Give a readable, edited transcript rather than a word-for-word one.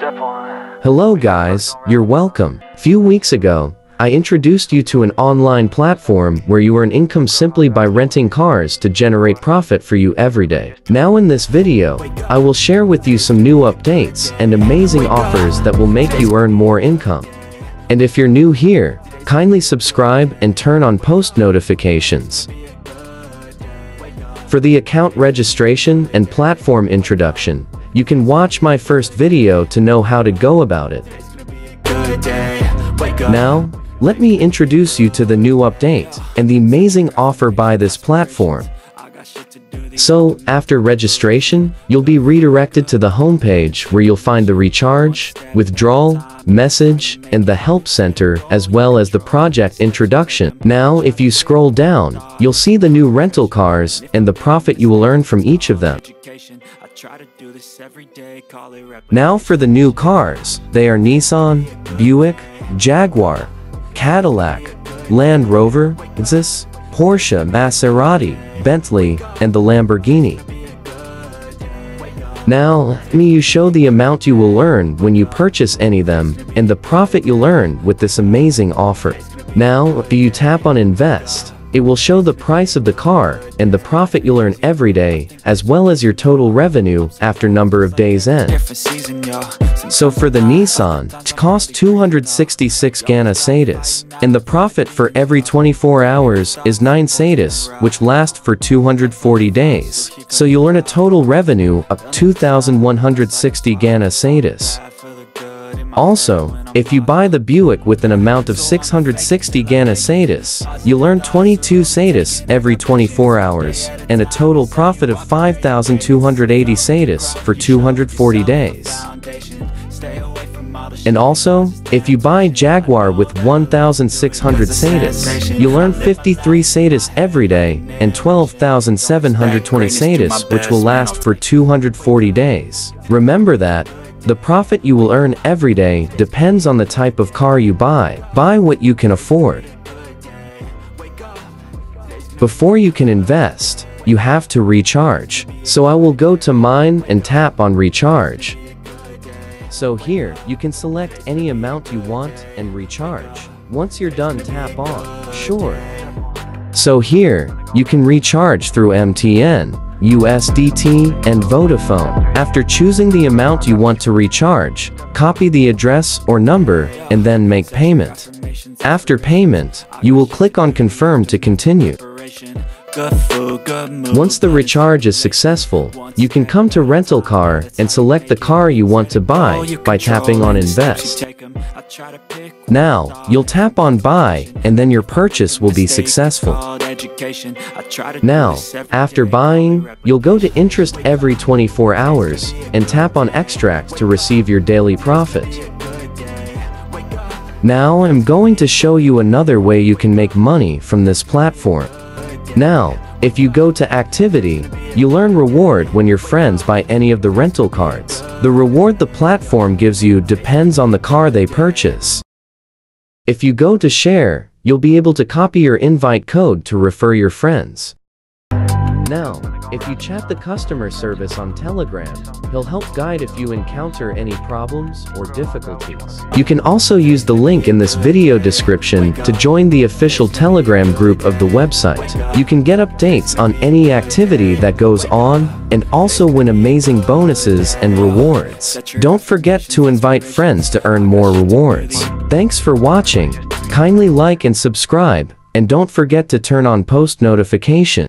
Hello guys, you're welcome. Few weeks ago, I introduced you to an online platform where you earn income simply by renting cars to generate profit for you every day. Now in this video, I will share with you some new updates and amazing offers that will make you earn more income. And if you're new here, kindly subscribe and turn on post notifications. For the account registration and platform introduction, you can watch my first video to know how to go about it. Now, let me introduce you to the new update and the amazing offer by this platform. So, after registration, you'll be redirected to the homepage where you'll find the recharge, withdrawal, message, and the help center, as well as the project introduction. Now, if you scroll down, you'll see the new rental cars and the profit you will earn from each of them. Now for the new cars, they are Nissan, Buick, Jaguar, Cadillac, Land Rover, Lexus, Porsche, Maserati, Bentley, and the Lamborghini. Now, let me show the amount you will earn when you purchase any of them, and the profit you'll earn with this amazing offer. Now, if you tap on Invest, it will show the price of the car and the profit you'll earn every day, as well as your total revenue after number of days end. So for the Nissan, it costs 266 Ghana cedis, and the profit for every 24 hours is 9 cedis, which last for 240 days. So you'll earn a total revenue of 2,160 Ghana cedis. Also, if you buy the Buick with an amount of 660 Ghana cedis, you'll earn 22 cedis every 24 hours, and a total profit of 5,280 cedis for 240 days. And also, if you buy Jaguar with 1,600 cedis, you'll earn 53 cedis every day, and 12,720 cedis, which will last for 240 days. Remember that the profit you will earn every day depends on the type of car you buy. Buy what you can afford. Before you can invest, you have to recharge. So I will go to mine and tap on recharge. So here, you can select any amount you want and recharge. Once you're done, tap on Sure. So here, you can recharge through MTN, USDT, and Vodafone. After choosing the amount you want to recharge, copy the address or number, and then make payment. After payment, you will click on Confirm to continue. Once the recharge is successful, you can come to Rental Car and select the car you want to buy by tapping on Invest. Now, you'll tap on Buy, and then your purchase will be successful. Now, after buying, you'll go to Interest every 24 hours, and tap on Extract to receive your daily profit. Now I'm going to show you another way you can make money from this platform. Now, if you go to Activity, you'll earn reward when your friends buy any of the rental cards. The reward the platform gives you depends on the car they purchase. If you go to Share, you'll be able to copy your invite code to refer your friends. Now, if you chat the customer service on Telegram, he'll help guide if you encounter any problems or difficulties. You can also use the link in this video description to join the official Telegram group of the website. You can get updates on any activity that goes on and also win amazing bonuses and rewards. Don't forget to invite friends to earn more rewards. Thanks for watching. Kindly like and subscribe, and don't forget to turn on post notification.